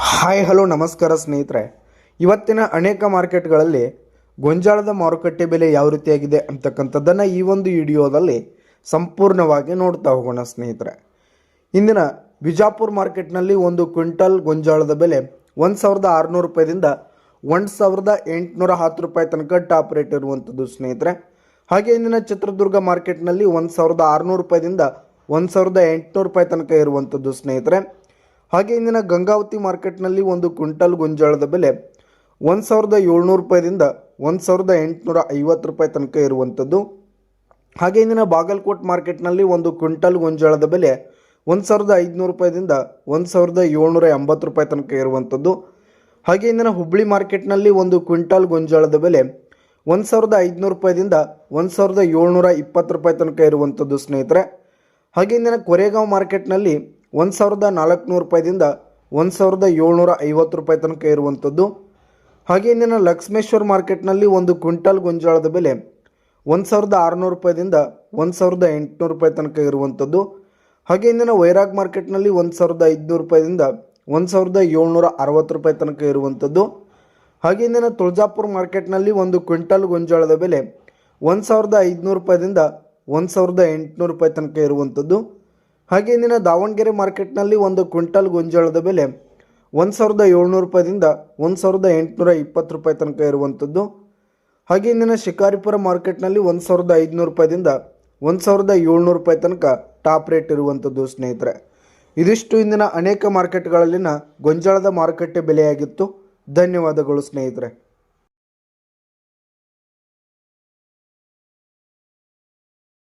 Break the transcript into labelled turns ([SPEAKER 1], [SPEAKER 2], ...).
[SPEAKER 1] Hi hello ನಮಸ್ಕಾರ ಸ್ನೇಹಿತರೆ. ಇವತ್ತಿನ ಅನೇಕ ಮಾರ್ಕೆಟ್ಗಳಲ್ಲಿ ಗೊಂಜಾಳದ ಮಾರುಕಟ್ಟೆ ಬೆಲೆ ಯಾವ ರೀತಿಯಾಗಿದೆ ಅಂತಕ್ಕಂಥದ್ದನ್ನು ಈ ಒಂದು ವಿಡಿಯೋದಲ್ಲಿ ಸಂಪೂರ್ಣವಾಗಿ ನೋಡ್ತಾ ಹೋಗೋಣ ಸ್ನೇಹಿತರೆ. ಇಂದಿನ ಬಿಜಾಪುರ ಮಾರ್ಕೆಟ್ನಲ್ಲಿ ಒಂದು ಕ್ವಿಂಟಲ್ ಗೊಂಜಾಳದ ಬೆಲೆ 1600 ರೂಪಾಯಿದಿಂದ 1810 ರೂಪಾಯಿ ತನಕ ಟಾಪ್ ರೇಟ್ ಇರುವಂಥದ್ದು ಸ್ನೇಹಿತರೆ. ಹಾಗೆ ಇಂದಿನ ಚಿತ್ರದುರ್ಗ ಮಾರ್ಕೆಟ್ನಲ್ಲಿ 1600 ರೂಪಾಯಿದಿಂದ 1800 ರೂಪಾಯಿ ತನಕ ಇರುವಂಥದ್ದು ಸ್ನೇಹಿತರೆ. ಹಾಗೆ ಇಂದಿನ ಗಂಗಾವತಿ ಮಾರ್ಕೆಟ್ನಲ್ಲಿ ಒಂದು ಕ್ವಿಂಟಲ್ ಗೊಂಜಾಳದ ಬೆಲೆ 1700 ರೂಪಾಯಿದಿಂದ 1850 ರೂಪಾಯಿ ತನಕ ಇರುವಂಥದ್ದು. ಹಾಗೆ ಇಂದಿನ ಬಾಗಲಕೋಟ್ ಮಾರ್ಕೆಟ್ನಲ್ಲಿ ಒಂದು ಕ್ವಿಂಟಲ್ ಗೊಂಜಾಳದ ಬೆಲೆ 1500 ರೂಪಾಯಿದಿಂದ 1780 ರೂಪಾಯಿ ತನಕ ಇರುವಂಥದ್ದು. ಹಾಗೆ ಇಂದಿನ ಹುಬ್ಬಳ್ಳಿ ಮಾರ್ಕೆಟ್ನಲ್ಲಿ ಒಂದು ಕ್ವಿಂಟಲ್ ಗೊಂಜಾಳದ ಬೆಲೆ 1500 ರೂಪಾಯಿದಿಂದ 1720 ರೂಪಾಯಿ ತನಕ ಇರುವಂಥದ್ದು ಸ್ನೇಹಿತರೆ. ಹಾಗೆ ಇಂದಿನ ಕೊರೆಗಾಂವ್ ಮಾರ್ಕೆಟ್ನಲ್ಲಿ 1400 ರೂಪಾಯಿದಿಂದ 1750 ರೂಪಾಯಿ ತನಕ ಇರುವಂಥದ್ದು. ಹಾಗೆ ಇಂದಿನ ಲಕ್ಷ್ಮೇಶ್ವರ ಮಾರ್ಕೆಟ್ನಲ್ಲಿ ಒಂದು ಕ್ವಿಂಟಲ್ ಗೊಂಜಾಳದ ಬೆಲೆ 1600 ರೂಪಾಯಿದಿಂದ 1800 ರೂಪಾಯಿ ತನಕ ಇರುವಂಥದ್ದು. ಹಾಗೆ ಇಂದಿನ ವೈರಾಗ್ ಮಾರ್ಕೆಟ್ನಲ್ಲಿ 1500 ರೂಪಾಯಿದಿಂದ 1760 ರೂಪಾಯಿ ತನಕ ಇರುವಂಥದ್ದು. ಹಾಗೆ ಇಂದಿನ ತುಳಜಾಪುರ ಮಾರ್ಕೆಟ್ನಲ್ಲಿ ಒಂದು ಕ್ವಿಂಟಲ್ ಗೊಂಜಾಳದ ಬೆಲೆ 1500 ರೂಪಾಯಿದಿಂದ 1800 ರೂಪಾಯಿ ತನಕ ಇರುವಂಥದ್ದು. ಹಾಗೆ ಇಂದಿನ ದಾವಣಗೆರೆ ಮಾರ್ಕೆಟ್ನಲ್ಲಿ ಒಂದು ಕ್ವಿಂಟಲ್ ಗೊಂಜಾಳದ ಬೆಲೆ 1700 ರೂಪಾಯಿದಿಂದ 1820 ರೂಪಾಯಿ ತನಕ ಇರುವಂಥದ್ದು. ಹಾಗೆ ಇಂದಿನ ಶಿಕಾರಿಪುರ ಮಾರ್ಕೆಟ್ನಲ್ಲಿ 1500 ರೂಪಾಯಿದಿಂದ 1700 ರೂಪಾಯಿ ತನಕ ಟಾಪ್ ರೇಟ್ ಇರುವಂಥದ್ದು ಸ್ನೇಹಿತರೆ. ಇದಿಷ್ಟು ಇಂದಿನ ಅನೇಕ ಮಾರ್ಕೆಟ್ಗಳಲ್ಲಿನ ಗೊಂಜಾಳದ ಮಾರುಕಟ್ಟೆ ಬೆಲೆಯಾಗಿತ್ತು. ಧನ್ಯವಾದಗಳು ಸ್ನೇಹಿತರೆ.